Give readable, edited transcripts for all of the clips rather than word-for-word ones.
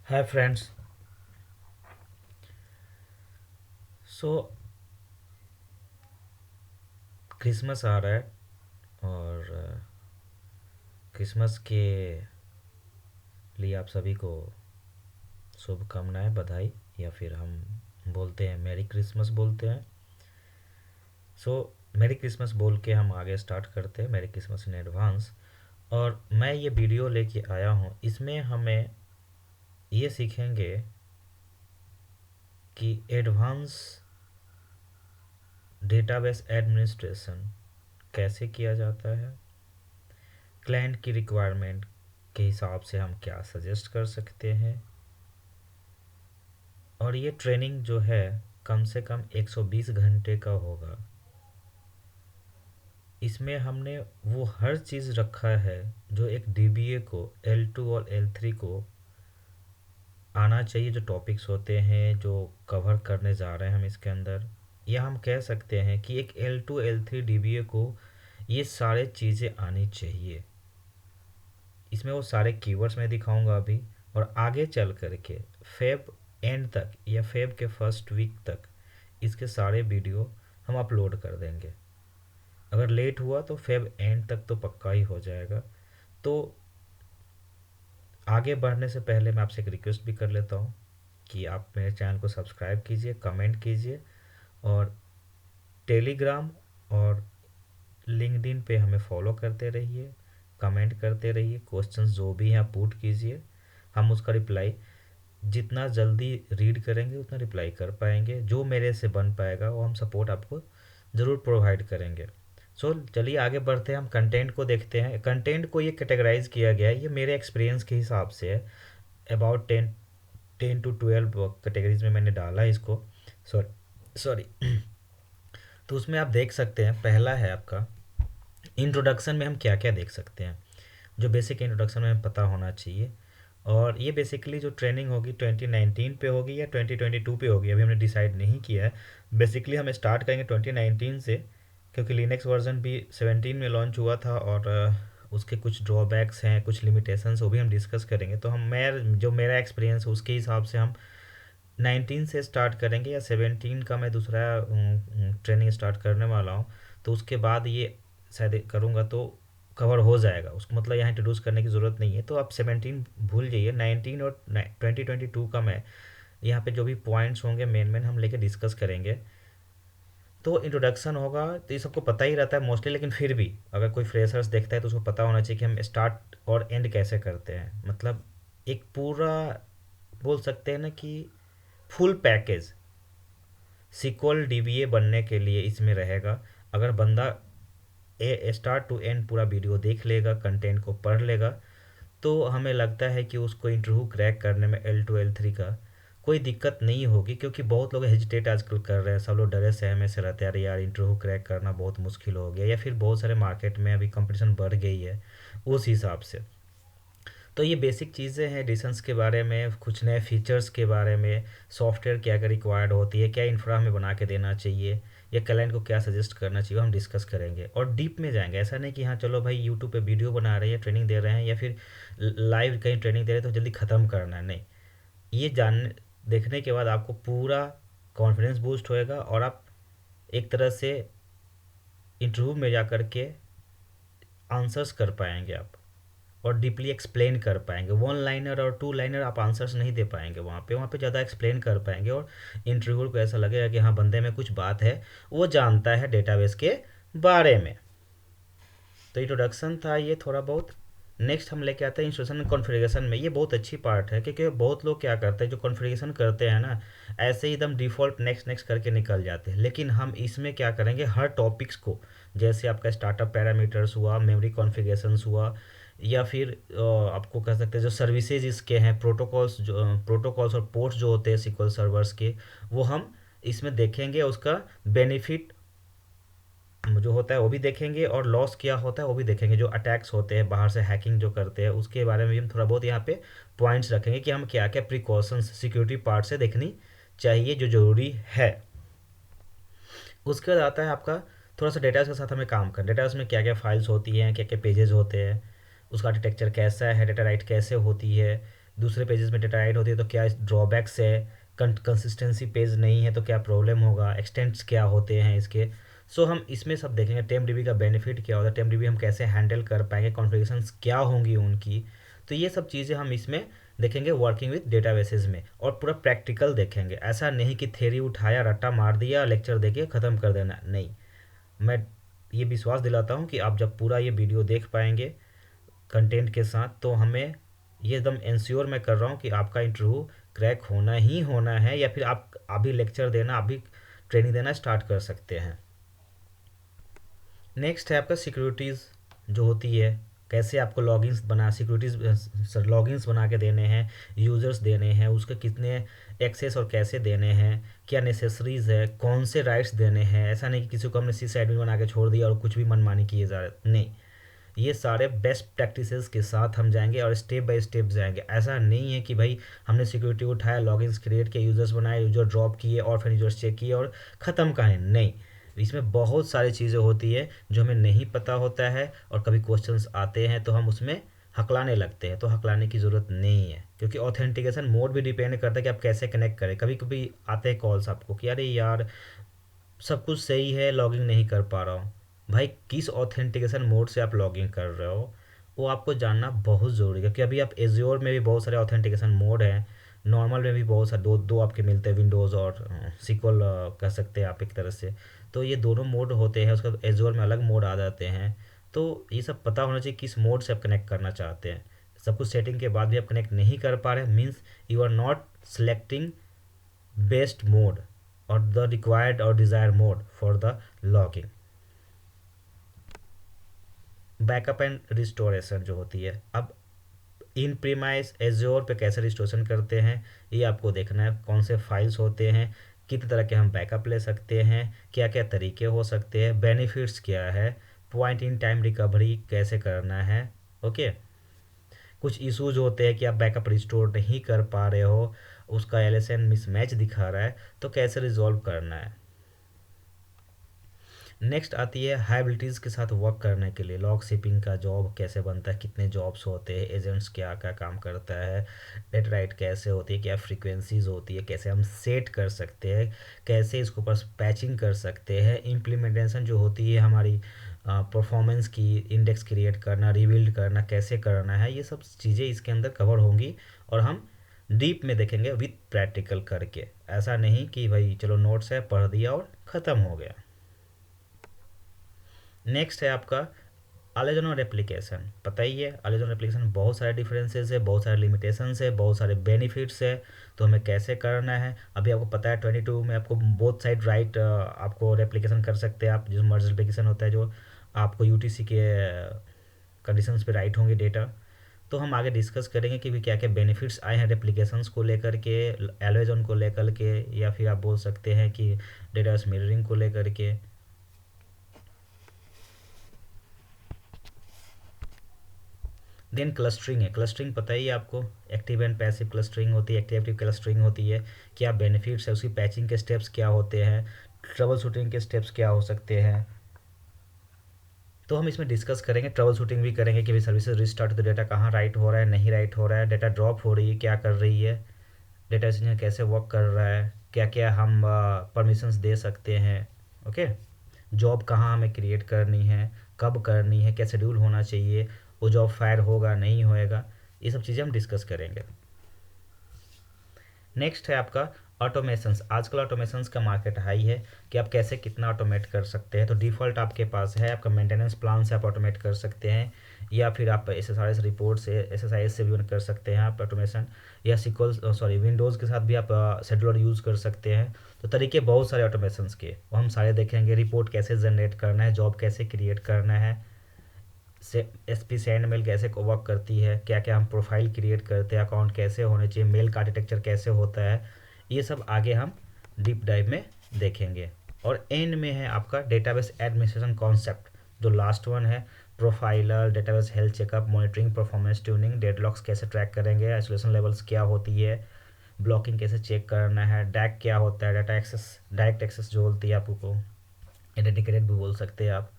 Hi friends. सो Christmas आ रहा है और क्रिसमस के लिए आप सभी को शुभकामनाएं, बधाई, या फिर हम बोलते हैं मैरी क्रिसमस बोलते हैं। सो मैरी क्रिसमस बोल के हम आगे स्टार्ट करते हैं, मैरी क्रिसमस इन एडवांस। और मैं ये वीडियो लेके आया हूँ, इसमें हमें ये सीखेंगे कि एडवांस डेटाबेस एडमिनिस्ट्रेशन कैसे किया जाता है, क्लाइंट की रिक्वायरमेंट के हिसाब से हम क्या सजेस्ट कर सकते हैं। और ये ट्रेनिंग जो है कम से कम 120 घंटे का होगा। इसमें हमने वो हर चीज़ रखा है जो एक डीबीए को L2 और L3 को आना चाहिए, जो टॉपिक्स होते हैं जो कवर करने जा रहे हैं हम इसके अंदर। या हम कह सकते हैं कि एक L2 L3 डीबीए को ये सारे चीज़ें आनी चाहिए। इसमें वो सारे कीवर्ड्स मैं दिखाऊंगा अभी, और आगे चल कर के फेब एंड तक या फेब के फर्स्ट वीक तक इसके सारे वीडियो हम अपलोड कर देंगे। अगर लेट हुआ तो फेब एंड तक तो पक्का ही हो जाएगा। तो आगे बढ़ने से पहले मैं आपसे एक रिक्वेस्ट भी कर लेता हूँ कि आप मेरे चैनल को सब्सक्राइब कीजिए, कमेंट कीजिए, और टेलीग्राम और लिंक्डइन पे हमें फॉलो करते रहिए, कमेंट करते रहिए, क्वेश्चंस जो भी हैं आप पुट कीजिए। हम उसका रिप्लाई जितना जल्दी रीड करेंगे उतना रिप्लाई कर पाएंगे। जो मेरे से बन पाएगा वो हम सपोर्ट आपको ज़रूर प्रोवाइड करेंगे। सो चलिए आगे बढ़ते हैं, हम कंटेंट को देखते हैं। कंटेंट को ये कैटेगराइज किया गया है, ये मेरे एक्सपीरियंस के हिसाब से है। अबाउट 10 to 12 कैटेगरीज में मैंने डाला है इसको। Sorry sorry. तो उसमें आप देख सकते हैं, पहला है आपका इंट्रोडक्शन में हम क्या क्या देख सकते हैं, जो बेसिक इंट्रोडक्शन में हमें पता होना चाहिए। और ये बेसिकली जो ट्रेनिंग होगी 2019 पे होगी या 2022 पे होगी, अभी हमने डिसाइड नहीं किया है। बेसिकली हम स्टार्ट करेंगे 2019 से, क्योंकि लिनक्स वर्जन भी 17 में लॉन्च हुआ था, और उसके कुछ ड्रॉबैक्स हैं, कुछ लिमिटेशंस, वो भी हम डिस्कस करेंगे। तो हम मैं जो मेरा एक्सपीरियंस है उसके हिसाब से हम 19 से स्टार्ट करेंगे, या 17 का मैं दूसरा ट्रेनिंग स्टार्ट करने वाला हूँ। तो उसके बाद ये शायद करूँगा तो कवर हो जाएगा, उसको मतलब यहाँ इंट्रोड्यूस करने की ज़रूरत नहीं है। तो आप 17 भूल जाइए, 19 और 2022 का मैं यहाँ पे जो भी पॉइंट्स होंगे मेन मेन हम लेके डिस्कस करेंगे। तो इंट्रोडक्शन होगा, तो ये सबको पता ही रहता है मोस्टली, लेकिन फिर भी अगर कोई फ्रेशर्स देखता है तो उसको पता होना चाहिए कि हम स्टार्ट और एंड कैसे करते हैं। मतलब एक पूरा बोल सकते हैं ना कि फुल पैकेज सिक्वल डीबीए बनने के लिए इसमें रहेगा। अगर बंदा ए स्टार्ट टू एंड पूरा वीडियो देख लेगा, कंटेंट को पढ़ लेगा, तो हमें लगता है कि उसको इंटरव्यू क्रैक करने में L2 L3 का कोई दिक्कत नहीं होगी। क्योंकि बहुत लोग हेजिटेट आजकल कर रहे हैं, सब लोग डरे सहमे से रहते हैं, अरे यार इंटरव्यू क्रैक करना बहुत मुश्किल हो गया, या फिर बहुत सारे मार्केट में अभी कंपटीशन बढ़ गई है उस हिसाब से। तो ये बेसिक चीज़ें हैं एडिशंस के बारे में, कुछ नए फीचर्स के बारे में, सॉफ्टवेयर क्या क्या रिक्वायर्ड होती है, क्या इंफ्रा हमें बना के देना चाहिए, या क्लाइंट को क्या सजेस्ट करना चाहिए, वो हम डिस्कस करेंगे और डीप में जाएंगे। ऐसा नहीं कि हाँ चलो भाई यूट्यूब पे वीडियो बना रहे हैं, ट्रेनिंग दे रहे हैं, या फिर लाइव कहीं ट्रेनिंग दे रहे हैं तो जल्दी ख़त्म करना है, नहीं। ये जानने देखने के बाद आपको पूरा कॉन्फिडेंस बूस्ट होएगा, और आप एक तरह से इंटरव्यू में जा कर के आंसर्स कर पाएंगे आप, और डीपली एक्सप्लेन कर पाएंगे। वन लाइनर और टू लाइनर आप आंसर्स नहीं दे पाएंगे वहाँ पे ज़्यादा एक्सप्लेन कर पाएंगे, और इंटरव्यूअर को ऐसा लगेगा कि हाँ बंदे में कुछ बात है, वो जानता है डेटाबेस के बारे में। तो इंट्रोडक्शन था ये थोड़ा बहुत। नेक्स्ट हम लेके आते हैं इंस्टॉलेशन कॉन्फ़िगरेशन में। ये बहुत अच्छी पार्ट है, क्योंकि बहुत लोग क्या करते हैं जो कॉन्फ़िगरेशन करते हैं ना, ऐसे ही एकदम डिफ़ॉल्ट नेक्स्ट नेक्स्ट करके निकल जाते हैं। लेकिन हम इसमें क्या करेंगे, हर टॉपिक्स को, जैसे आपका स्टार्टअप पैरामीटर्स हुआ, मेमोरी कॉन्फ़िगरेशंस हुआ, या फिर आपको कह सकते हैं जो सर्विसेज इसके हैं, प्रोटोकॉल्स, जो प्रोटोकॉल्स और पोर्ट्स जो होते हैं SQL सर्वर्स के, वो हम इसमें देखेंगे। उसका बेनिफिट जो होता है वो भी देखेंगे, और लॉस क्या होता है वो भी देखेंगे। जो अटैक्स होते हैं बाहर से, हैकिंग जो करते हैं, उसके बारे में भी हम थोड़ा बहुत यहाँ पे पॉइंट्स रखेंगे कि हम क्या क्या प्रिकॉशंस सिक्योरिटी पार्ट से देखनी चाहिए जो ज़रूरी है। उसके बाद आता है आपका थोड़ा सा डेटा के साथ हमें काम करना। डेटा में क्या क्या फाइल्स होती हैं, क्या क्या पेजेस होते हैं, उसका आर्किटेक्चर कैसा है, डेटा राइट कैसे होती है, दूसरे पेजेस में डेटा राइट होती है तो क्या ड्रॉबैक्स है, कंसिस्टेंसी पेज नहीं है तो क्या प्रॉब्लम होगा, एक्सटेंट्स क्या होते हैं इसके। सो हम इसमें सब देखेंगे टेम्पडीबी का बेनिफिट क्या होता है, टेम्पडीबी हम कैसे हैंडल कर पाएंगे, कॉन्फ़िगरेशंस क्या होंगी उनकी। तो ये सब चीज़ें हम इसमें देखेंगे वर्किंग विद डेटाबेसेस में, और पूरा प्रैक्टिकल देखेंगे। ऐसा नहीं कि थ्योरी उठाया रट्टा मार दिया लेक्चर देके ख़त्म कर देना, नहीं। मैं ये विश्वास दिलाता हूँ कि आप जब पूरा ये वीडियो देख पाएंगे कंटेंट के साथ, तो हमें ये एकदम इंश्योर मैं कर रहा हूँ कि आपका इंटरव्यू क्रैक होना ही होना है, या फिर आप अभी लेक्चर देना, अभी ट्रेनिंग देना स्टार्ट कर सकते हैं। नेक्स्ट है आपका सिक्योरिटीज़ जो होती है, कैसे आपको लॉगिन्स बना सिक्योरिटीज़ लॉगिन्स बना के देने हैं, यूज़र्स देने हैं, उसके कितने एक्सेस और कैसे देने हैं, क्या नेसेसरीज़ है, कौन से राइट्स देने हैं। ऐसा नहीं कि किसी को हमने सिस एडमिन बना के छोड़ दिया और कुछ भी मनमानी किए जा रहे, नहीं। ये सारे बेस्ट प्रैक्टिसेस के साथ हम जाएंगे और स्टेप बाय स्टेप जाएंगे। ऐसा नहीं है कि भाई हमने सिक्योरिटी उठाया, लॉगिन्स क्रिएट किए, यूज़र्स बनाए, यूज़र ड्रॉप किए और फिर यूज़र्स चेक किए और ख़त्म कहानी, नहीं। इसमें बहुत सारी चीज़ें होती है जो हमें नहीं पता होता है, और कभी क्वेश्चंस आते हैं तो हम उसमें हकलाने लगते हैं। तो हकलाने की ज़रूरत नहीं है, क्योंकि ऑथेंटिकेशन मोड भी डिपेंड करता है कि आप कैसे कनेक्ट करें। कभी कभी आते हैं कॉल्स आपको कि अरे यार सब कुछ सही है, लॉगिन नहीं कर पा रहा हूँ। भाई किस ऑथेंटिकेशन मोड से आप लॉगिन कर रहे हो, वो आपको जानना बहुत ज़रूरी है, क्योंकि अभी आप एज्योर में भी बहुत सारे ऑथेंटिकेशन मोड हैं, नॉर्मल में भी बहुत सारे दो दो आपके मिलते हैं, विंडोज़ और सिक्वल कह सकते हैं आप एक तरह से। तो ये दोनों मोड होते हैं, उसके बाद एज्योर में अलग मोड आ जाते हैं। तो ये सब पता होना चाहिए किस मोड से आप कनेक्ट करना चाहते हैं। सब कुछ सेटिंग के बाद भी आप कनेक्ट नहीं कर पा रहे, means you are not selecting best mode or the required or desired mode for the logging। Backup and restoration जो होती है, अब इन प्रीमाइस एज्योर पे कैसे रिस्टोरेशन करते हैं ये आपको देखना है। कौन से फाइल्स होते हैं, कितने तरह के हम बैकअप ले सकते हैं, क्या क्या तरीके हो सकते हैं, बेनिफिट्स क्या है, पॉइंट इन टाइम रिकवरी कैसे करना है। ओके, कुछ इश्यूज होते हैं कि आप बैकअप रिस्टोर नहीं कर पा रहे हो, उसका एलएसएन मिसमैच दिखा रहा है, तो कैसे रिजॉल्व करना है। नेक्स्ट आती है हाइबिलिटीज़ के साथ वर्क करने के लिए लॉग शिपिंग का जॉब कैसे बनता है, कितने जॉब्स होते हैं, एजेंट्स क्या क्या काम करता है, डेट राइट कैसे होती है, क्या फ्रीक्वेंसीज होती है, कैसे हम सेट कर सकते हैं, कैसे इसके ऊपर पैचिंग कर सकते हैं, इम्प्लीमेंटेशन जो होती है हमारी परफॉर्मेंस की, इंडेक्स क्रिएट करना, रिबिल्ड करना कैसे करना है, ये सब चीज़ें इसके अंदर कवर होंगी। और हम डीप में देखेंगे विथ प्रैक्टिकल करके। ऐसा नहीं कि भाई चलो नोट्स है पढ़ दिया और ख़त्म हो गया। नेक्स्ट है आपका अलेजन और एप्लीकेशन। पता ही है अलेजन और एप्लीकेशन बहुत सारे डिफरेंसेस है, बहुत सारे लिमिटेशंस है, बहुत सारे बेनिफिट्स है। तो हमें कैसे करना है, अभी आपको पता है 22 में आपको बोथ साइड राइट आपको रेप्लिकेशन कर सकते हैं आप, जो मर्ज एप्लीकेशन होता है जो आपको यूटीसी के कंडीशंस पे राइट होंगे डेटा। तो हम आगे डिस्कस करेंगे कि भी क्या क्या बेनिफिट्स आए हैं रेप्लिकेशंस को लेकर के, एलोजन को लेकर के, या फिर आप बोल सकते हैं कि डेटाबेस मिररिंग को लेकर के। देन क्लस्टरिंग है, क्लस्टरिंग पता ही है आपको, एक्टिव एंड पैसिव क्लस्टरिंग होती है, एक्टिव क्लस्टरिंग होती है, क्या बेनिफिट्स है उसकी, पैचिंग के स्टेप्स क्या होते हैं, ट्रबल शूटिंग के स्टेप्स क्या हो सकते हैं। तो हम इसमें डिस्कस करेंगे, ट्रबल शूटिंग भी करेंगे कि भाई सर्विसेज रिस्टार्ट तो डेटा कहाँ राइट हो रहा है, नहीं राइट हो रहा है, डेटा ड्रॉप हो रही है, क्या कर रही है, डेटा इंजीनियर कैसे वर्क कर रहा है, क्या क्या हम परमिशंस दे सकते हैं। ओके, जॉब कहाँ हमें क्रिएट करनी है, कब करनी है, क्या शेड्यूल होना चाहिए, वो जॉब फायर होगा नहीं होएगा, ये सब चीज़ें हम डिस्कस करेंगे। नेक्स्ट है आपका ऑटोमेशंस। आजकल ऑटोमेशंस का मार्केट हाई है कि आप कैसे कितना ऑटोमेट कर सकते हैं। तो डिफ़ॉल्ट आपके पास है, आपका मेंटेनेंस प्लान से आप ऑटोमेट कर सकते हैं, या फिर आप SSRS रिपोर्ट से, SSIS से भी कर सकते हैं आप ऑटोमेशन, या विंडोज़ के साथ भी आप शेड्यूलर यूज़ कर सकते हैं। तो तरीके बहुत सारे ऑटोमेशंस के, वो हम सारे देखेंगे। रिपोर्ट कैसे जनरेट करना है, जॉब कैसे क्रिएट करना है, से SP सेंड मेल कैसे वर्क करती है, क्या क्या हम प्रोफाइल क्रिएट करते हैं, अकाउंट कैसे होने चाहिए, मेल का आर्किटेक्चर कैसे होता है, ये सब आगे हम डीप डाइव में देखेंगे। और एंड में है आपका डेटाबेस एडमिनिस्ट्रेशन कॉन्सेप्ट, जो लास्ट वन है, profiler, database health checkup, monitoring, performance tuning, deadlocks कैसे ट्रैक करेंगे, आइसोलेशन लेवल्स क्या होती है, ब्लॉकिंग कैसे चेक करना है, डैक क्या होता है, डाटा एक्सेस, डायरेक्ट एक्सेस जो होती है आपको, डेडिकेटेड भी बोल सकते हैं आप।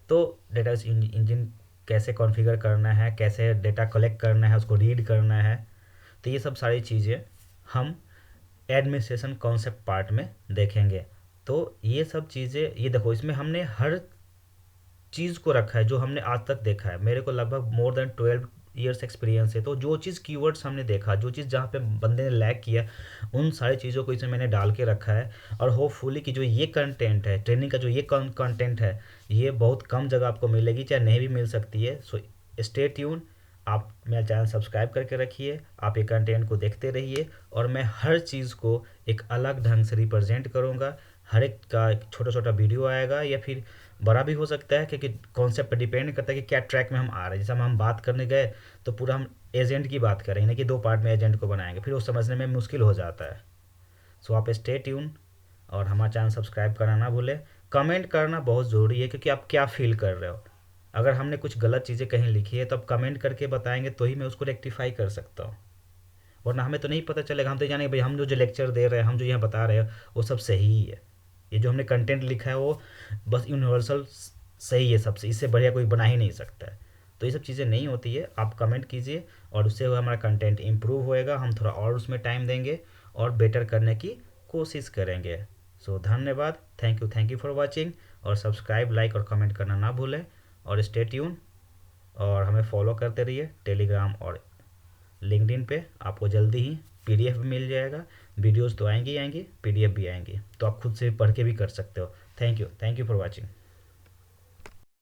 तो डेटाबेस इंजन कैसे कॉन्फ़िगर करना है, कैसे डेटा कलेक्ट करना है, उसको रीड करना है, तो ये सब सारी चीज़ें हम एडमिनिस्ट्रेशन कॉन्सेप्ट पार्ट में देखेंगे। तो ये सब चीज़ें, ये देखो इसमें हमने हर चीज़ को रखा है जो हमने आज तक देखा है। मेरे को लगभग मोर देन 12 ईयर्स एक्सपीरियंस है। तो जो चीज़ कीवर्ड्स हमने देखा, जो चीज़ जहाँ पे बंदे ने लैग किया, उन सारी चीज़ों को इसमें मैंने डाल के रखा है। और होपफुली कि जो ये कंटेंट है, ट्रेनिंग का जो ये कंटेंट है, ये बहुत कम जगह आपको मिलेगी, चाहे नहीं भी मिल सकती है। So stay tune. आप मेरा चैनल सब्सक्राइब करके रखिए, आप ये कंटेंट को देखते रहिए, और मैं हर चीज़ को एक अलग ढंग से रिप्रेजेंट करूँगा। हर एक का एक छोटा छोटा वीडियो आएगा, या फिर बड़ा भी हो सकता है, क्योंकि कॉन्सेप्ट पर डिपेंड करता है कि क्या ट्रैक में हम आ रहे हैं। जैसे हम बात करने गए तो पूरा हम एजेंट की बात करेंगे, ना कि दो पार्ट में एजेंट को बनाएंगे, फिर वो समझने में मुश्किल हो जाता है। सो आप स्टे ट्यून, और हमारा चैनल सब्सक्राइब करना ना भूलें। कमेंट करना बहुत ज़रूरी है, क्योंकि आप क्या फील कर रहे हो। अगर हमने कुछ गलत चीज़ें कहीं लिखी है तो आप कमेंट करके बताएंगे, तो ही मैं उसको रेक्टिफाई कर सकता हूँ। वरना हमें तो नहीं पता चलेगा। हम तो जानेंगे भाई, हम जो लेक्चर दे रहे हैं, हम जो यहाँ बता रहे हैं, वो सब सही ही है। ये जो हमने कंटेंट लिखा है वो बस यूनिवर्सल सही है सबसे, इससे बढ़िया कोई बना ही नहीं सकता है। तो ये सब चीज़ें नहीं होती है। आप कमेंट कीजिए, और उससे हमारा कंटेंट इम्प्रूव होएगा। हम थोड़ा और उसमें टाइम देंगे और बेटर करने की कोशिश करेंगे। सो धन्यवाद, थैंक यू फॉर वॉचिंग। और सब्सक्राइब, लाइक और कमेंट करना ना भूलें, और स्टे ट्यून। और हमें फॉलो करते रहिए टेलीग्राम और लिंक्डइन पे। आपको जल्दी ही पीडीएफ भी मिल जाएगा। वीडियोस तो आएंगी आएंगी, पीडीएफ भी आएंगी, तो आप खुद से पढ़ के भी कर सकते हो। Thank you for watching.